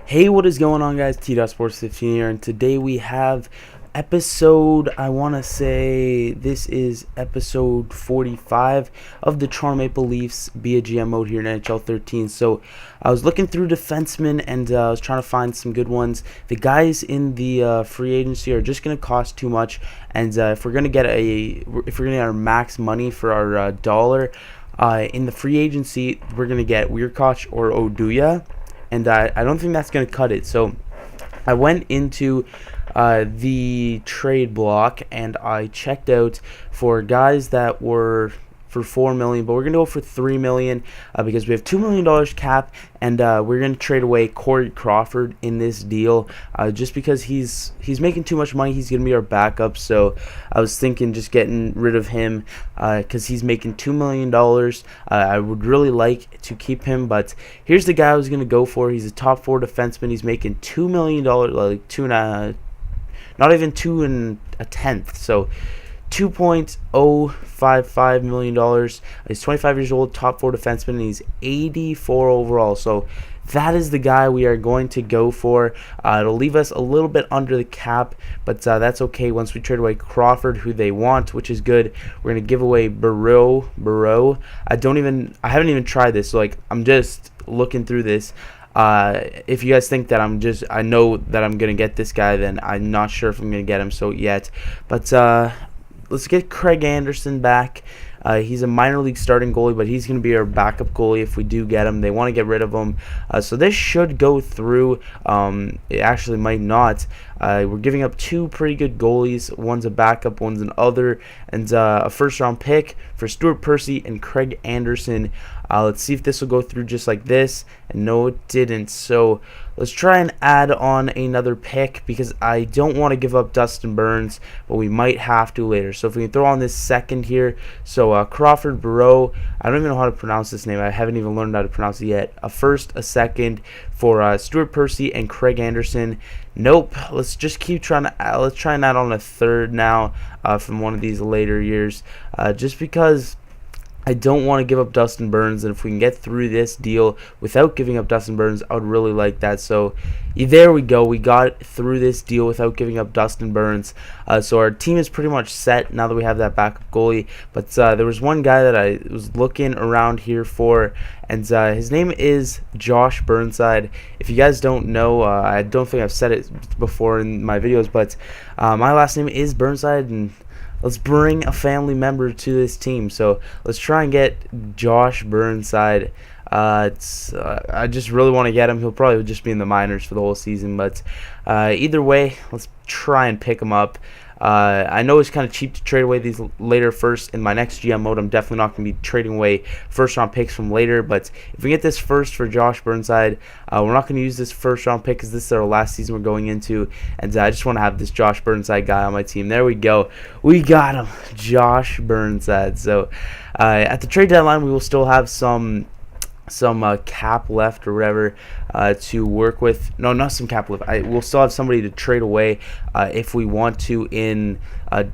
Hey, what is going on, guys? Sports 15 here, and today we have episode, I want to say this is episode 45 of the Toronto Maple Leafs be a GM mode here in NHL 13. So I was looking through defensemen, and I was trying to find some good ones. The guys in the free agency are just going to cost too much, and if we're going to get our max money for our dollar in the free agency, we're going to get Weirkoch or Oduya. And I don't think that's going to cut it. So I went into the trade block and I checked out for guys that were for $4 million, but we're going to go for $3 million because we have $2 million cap, and we're going to trade away Corey Crawford in this deal just because he's making too much money. He's going to be our backup, so I was thinking just getting rid of him because he's making $2 million. I would really like to keep him, but here's the guy I was going to go for. He's a top 4 defenseman. He's making $2 million, like not even 2 and a tenth, so $2.055 million. He's 25 years old, top 4 defenseman, and he's 84 overall. So that is the guy we are going to go for. It'll leave us a little bit under the cap, but that's okay once we trade away Crawford, who they want, which is good. We're going to give away Burrow. I haven't even tried this, so I'm just looking through this. If you guys think that I know that I'm going to get this guy, then I'm not sure if I'm going to get him yet. But let's get Craig Anderson back. He's a minor league starting goalie, but he's going to be our backup goalie if we do get him. They want to get rid of him. So this should go through. It actually might not. We're giving up 2 pretty good goalies. One's a backup, one's an other, and a first-round pick for Stuart Percy and Craig Anderson. Let's see if this will go through just like this. And no, it didn't. So let's try and add on another pick because I don't want to give up Dustin Burns, but we might have to later. So if we can throw on this second here. So Crawford Burrow, I don't even know how to pronounce this name. I haven't even learned how to pronounce it yet. A first, a second for Stuart Percy and Craig Anderson. Nope. Let's just keep trying to let's try and add on a third now from one of these later years, just because I don't want to give up Dustin Burns, and if we can get through this deal without giving up Dustin Burns, I would really like that. So there we go. We got through this deal without giving up Dustin Burns. So our team is pretty much set now that we have that backup goalie. But there was one guy that I was looking around here for, and his name is Josh Burnside. If you guys don't know, I don't think I've said it before in my videos, but my last name is Burnside, and let's bring a family member to this team. So let's try and get Josh Burnside. I just really want to get him. He'll probably just be in the minors for the whole season, but either way, let's try and pick him up. I know it's kind of cheap to trade away these later first. In my next GM mode, I'm definitely not going to be trading away first-round picks from later. But if we get this first for Josh Burnside, we're not going to use this first-round pick because this is our last season we're going into. And I just want to have this Josh Burnside guy on my team. There we go. We got him, Josh Burnside. So at the trade deadline, we will still have some cap left or whatever to work with. No, not some cap left. We'll still have somebody to trade away if we want to in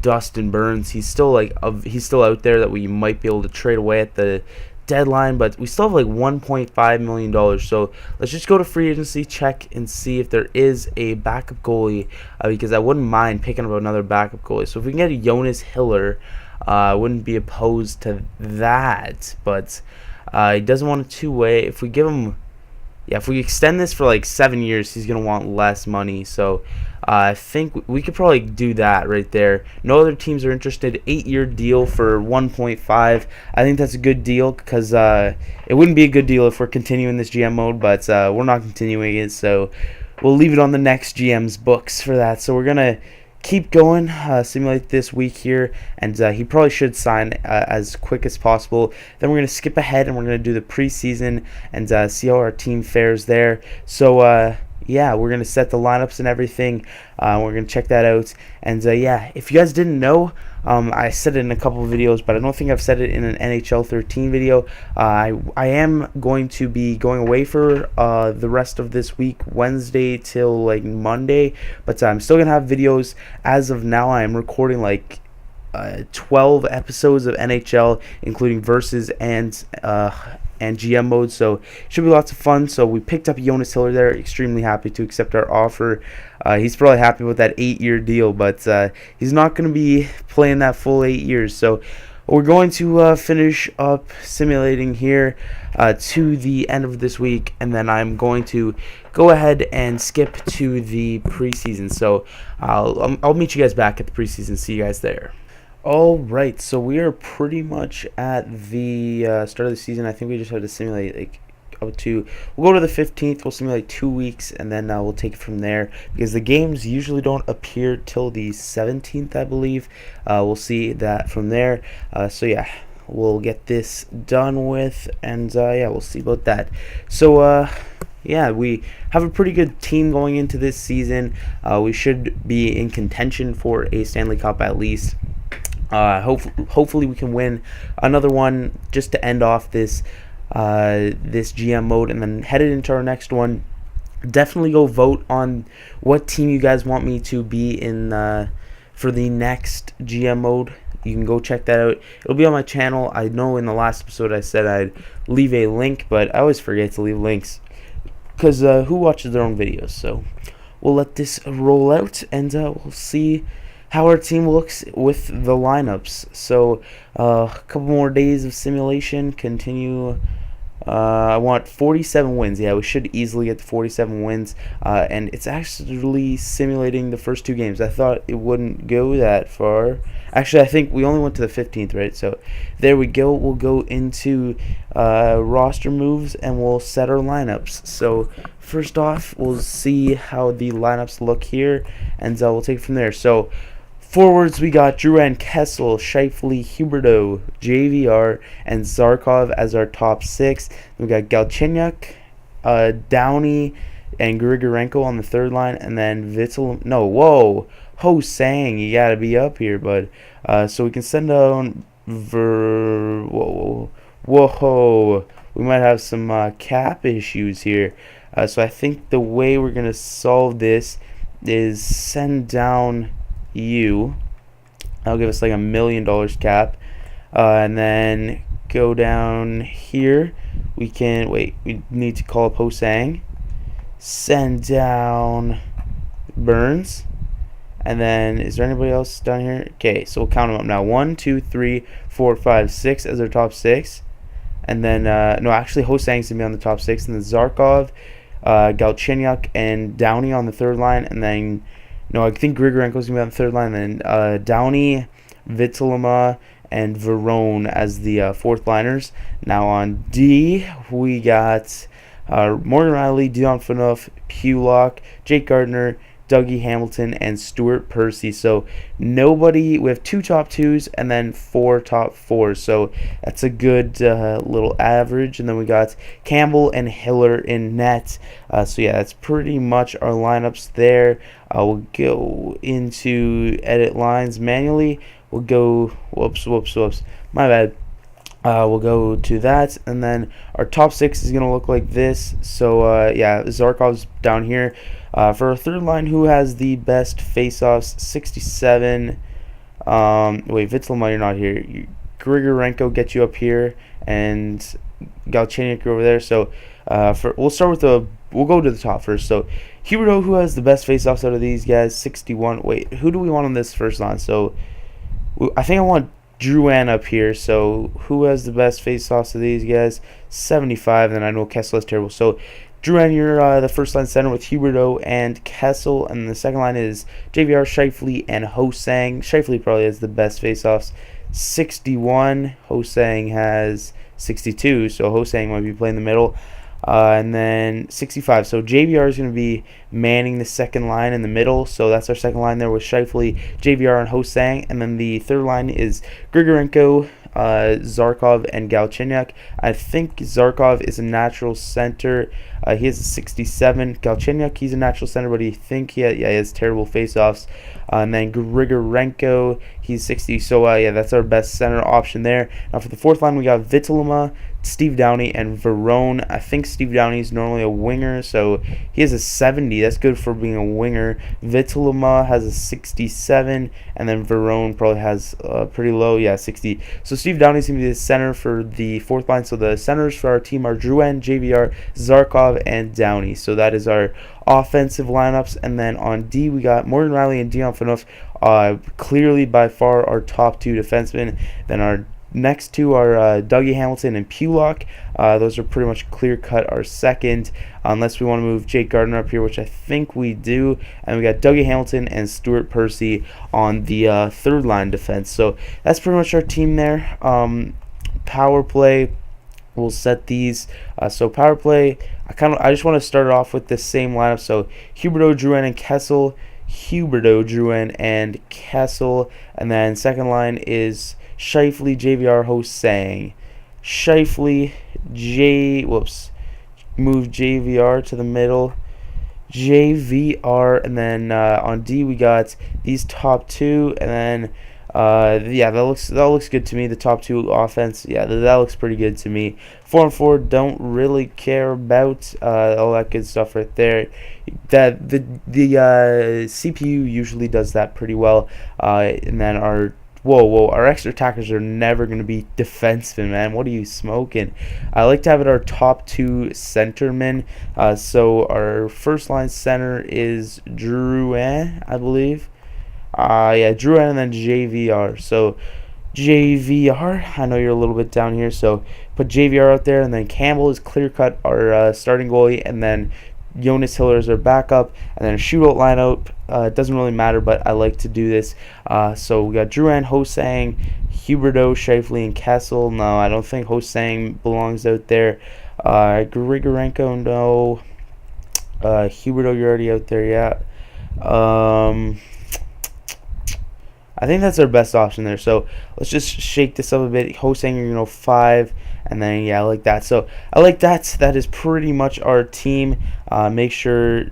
Dustin Burns. He's still out there that we might be able to trade away at the deadline, but we still have $1.5 million. So let's just go to free agency, check and see if there is a backup goalie because I wouldn't mind picking up another backup goalie. So if we can get a Jonas Hiller, I wouldn't be opposed to that, but he doesn't want a two-way. If we give him, if we extend this for 7 years, he's gonna want less money. So I think we could probably do that right there. No other teams are interested. 8-year deal for 1.5. I think that's a good deal because it wouldn't be a good deal if we're continuing this GM mode, but we're not continuing it, so we'll leave it on the next GM's books for that. So we're gonna keep going, simulate this week here, and he probably should sign as quick as possible. Then we're going to skip ahead and we're going to do the preseason and see how our team fares there. So yeah, we're going to set the lineups and everything. We're going to check that out. And yeah, if you guys didn't know, I said it in a couple of videos, but I don't think I've said it in an NHL 13 video. I am going to be going away for the rest of this week, Wednesday till Monday, but I'm still going to have videos. As of now, I am recording 12 episodes of NHL, including versus and and GM mode, so should be lots of fun. So we picked up Jonas Hiller there. Extremely happy to accept our offer. He's probably happy with that 8-year deal, but he's not going to be playing that full 8 years. So we're going to finish up simulating here to the end of this week, and then I'm going to go ahead and skip to the preseason. So I'll meet you guys back at the preseason. See you guys there. All right, so we are pretty much at the start of the season. I think we just have to simulate like up to. We'll go to the 15th. We'll simulate 2 weeks, and then we'll take it from there because the games usually don't appear till the 17th, I believe. We'll see that from there. So yeah, we'll get this done with, and yeah, we'll see about that. So yeah, we have a pretty good team going into this season. We should be in contention for a Stanley Cup at least. Hopefully we can win another one just to end off this this GM mode, and then headed into our next one. Definitely go vote on what team you guys want me to be in for the next GM mode. You can go check that out. It'll be on my channel. I know in the last episode I said I'd leave a link, but I always forget to leave links because who watches their own videos? So we'll let this roll out, and we'll see how our team looks with the lineups. So a couple more days of simulation. Continue. I want 47 wins. Yeah, we should easily get to 47 wins. And it's actually simulating the first 2 games. I thought it wouldn't go that far. Actually, I think we only went to the 15th, right? So there we go. We'll go into roster moves, and we'll set our lineups. So first off, we'll see how the lineups look here, and we'll take it from there. So forwards, we got Drouin, Kessel, Scheifele, Huberdeau, JVR, and Zarkov as our top 6. We got Galchenyuk, Downey, and Grigorenko on the 3rd line, and then Vittel. No, whoa, Ho-Sang, you gotta be up here, bud. So we can send down whoa, we might have some cap issues here. So I think the way we're gonna solve this is send down you. That'll give us like $1 million cap, and then go down here. We can wait. We need to call up Ho-Sang. Send down Burns, and then is there anybody else down here? Okay, so we'll count them up now. 1, 2, 3, 4, 5, 6 as our top 6, and then no, actually Ho-Sang's gonna be on the top 6, and then Zarkov, Galchenyuk, and Downey on the 3rd line, and then. No, I think Grigorenko's going to be on the 3rd line, then Downey, Vittelema, and Verone as the 4th liners. Now on D, we got Morgan Riley, Dion Phaneuf, Pulock, Jake Gardner, Dougie Hamilton, and Stuart Percy. So nobody. We have 2 top 2s and then 4 top 4s. So that's a good little average. And then we got Campbell and Hiller in net. So yeah, that's pretty much our lineups there. We'll go into edit lines manually. We'll go. Whoops. My bad. We'll go to that, and then our top 6 is going to look like this. So yeah, Zarkov's down here. For our 3rd line, who has the best face-offs? 67. Wait, Vittelema, you're not here. Grigorenko gets you up here, and Galchenyuk over there. So we'll start with we'll go to the top first. So Huberdeau, who has the best face-offs out of these guys? 61. Wait, who do we want on this first line? So I think I want Drouin up here. So who has the best face-offs of these guys? 75. Then I know Kessel is terrible. So Drouin, you're the first line center with Huberdeau and Kessel, and the second line is JVR, Scheifele, and Ho-Sang. Scheifele probably has the best face-offs, 61. Ho-Sang has 62, so Ho-Sang might be playing the middle. And then 65. So JVR is going to be manning the second line in the middle. So that's our second line there with Scheifele, JVR, and Ho-Sang. And then the third line is Grigorenko, Zarkov, and Galchenyuk. I think Zarkov is a natural center. He has a 67. Galchenyuk, he's a natural center, but he has terrible faceoffs. And then Grigorenko, he's 60. So yeah, that's our best center option there. Now for the fourth line, we got Vittelema, Steve Downey and Verone. I think Steve Downey is normally a winger, so he has a 70. That's good for being a winger. Vitulama has a 67, and then Verone probably has pretty low, 60. So Steve Downey's going to be the center for the fourth line. So the centers for our team are Drouin, JVR, Zarkov, and Downey. So that is our offensive lineups. And then on D, we got Morgan Riley and Dion Phaneuf. Clearly by far our top two defensemen. Then our next two are Dougie Hamilton and Pulock. Those are pretty much clear-cut our second, unless we want to move Jake Gardner up here, which I think we do. And we got Dougie Hamilton and Stuart Percy on the third-line defense. So that's pretty much our team there. Power play, we'll set these. So power play, I just want to start off with the same lineup. So Huberdeau, Drouin, and Kessel. Huberdeau, Drouin, and Kessel. And then second line is Scheifele, JVR, Ho-Sang. Scheifele, move JVR to the middle. JVR, and then on D we got these top two, and then that looks good to me. The top two offense, that looks pretty good to me. 4-on-4, don't really care about all that good stuff right there. That the CPU usually does that pretty well, and then our extra attackers are never going to be defensemen, man. What are you smoking? I like to have it our top two centermen. So our first line center is Drouin, I believe. Drouin and then JVR. So JVR, I know you're a little bit down here, so put JVR out there, and then Campbell is clear-cut our starting goalie, and then Jonas Hiller is our backup, and then a shootout lineup. It doesn't really matter, but I like to do this. So we got Drouin, Ho-Sang, Huberdeau, Scheifele, and Kessel. No, I don't think Ho-Sang belongs out there. Grigorenko, no. Huberdeau, you're already out there, yeah. I think that's our best option there. So let's just shake this up a bit. Ho-Sang, 5. And then, I like that. So I like that. That is pretty much our team. Make sure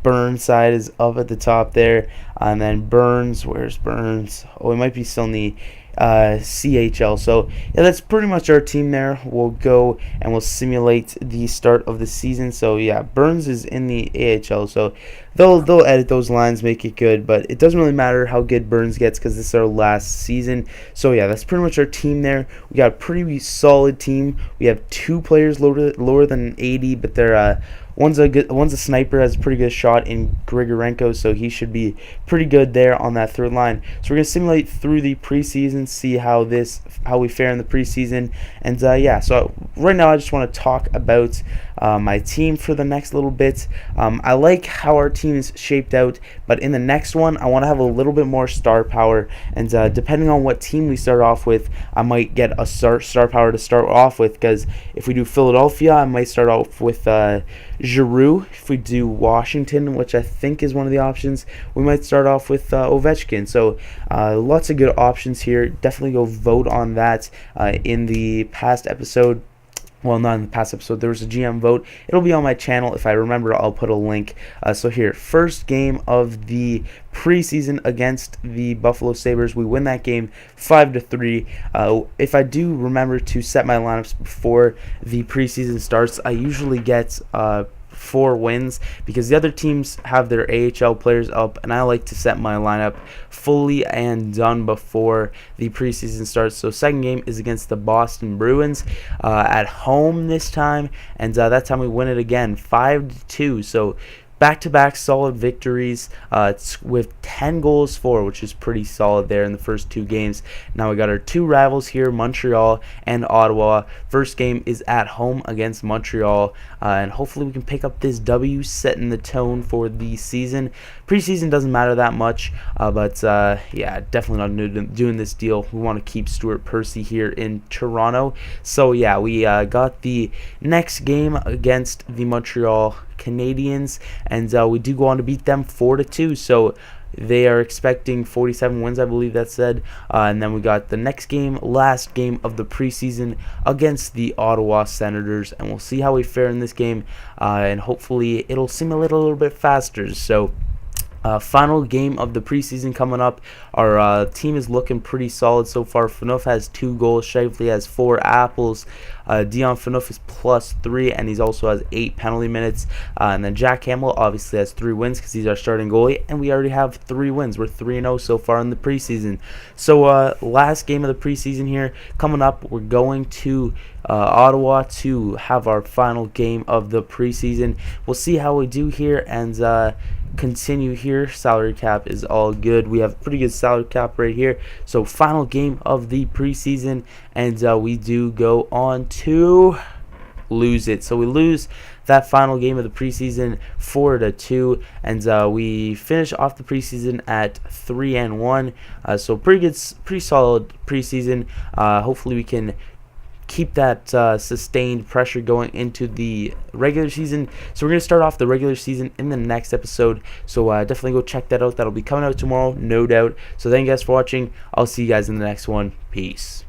Burnside is up at the top there. And then Burns, where's Burns? Oh, he might be still in the CHL. So, that's pretty much our team there. We'll go and we'll simulate the start of the season. So, Burns is in the AHL. So, they'll edit those lines, make it good. But it doesn't really matter how good Burns gets because this is our last season. So, that's pretty much our team there. We got a pretty solid team. We have two players lower than 80, but they're one's a sniper, has a pretty good shot in Grigorenko, so he should be pretty good there on that third line. So we're gonna simulate through the preseason, see how we fare in the preseason, and so right now I just want to talk about my team for the next little bit. I like how our team is shaped out, but in the next one I want to have a little bit more star power, and depending on what team we start off with, I might get a star power to start off with, because if we do Philadelphia, I might start off with Giroux. If we do Washington, which I think is one of the options, we might start off with Ovechkin. So lots of good options here. Definitely go vote on that in the past episode. Well, not in the past episode. There was a GM vote. It'll be on my channel. If I remember, I'll put a link. So here, first game of the preseason against the Buffalo Sabres. We win that game 5-3. If I do remember to set my lineups before the preseason starts, I usually get 4 wins because the other teams have their AHL players up, and I like to set my lineup fully and done before the preseason starts. So second game is against the Boston Bruins at home this time, and that time we win it again 5-2. So back-to-back solid victories with 10 goals for, which is pretty solid there in the first 2 games. Now we got our 2 rivals here, Montreal and Ottawa. First game is at home against Montreal, and hopefully we can pick up this W, setting the tone for the season. Preseason doesn't matter that much, but definitely not doing this deal. We want to keep Stuart Percy here in Toronto. So we got the next game against the Montreal Canadiens, and we do go on to beat them 4-2. So they are expecting 47 wins, I believe that said. And then we got the next game, last game of the preseason against the Ottawa Senators, and we'll see how we fare in this game, and hopefully it'll simulate a little bit faster. So Final game of the preseason coming up. Our team is looking pretty solid so far. Phaneuf has 2 goals. Shively has 4 apples. Dion Phaneuf is +3, and he also has 8 penalty minutes. And then Jack Hamill obviously has 3 wins because he's our starting goalie, and we already have 3 wins. We're 3-0 so far in the preseason. So last game of the preseason here coming up. We're going to Ottawa to have our final game of the preseason. We'll see how we do here, and continue here. Salary cap is all good. We have pretty good salary cap right here. So final game of the preseason, and we do go on to lose it. So we lose that final game of the preseason 4-2, and we finish off the preseason at 3-1. So pretty solid preseason. Hopefully we can keep that sustained pressure going into the regular season. So we're going to start off the regular season in the next episode. So definitely go check that out. That'll be coming out tomorrow, no doubt. So thank you guys for watching. I'll see you guys in the next one. Peace.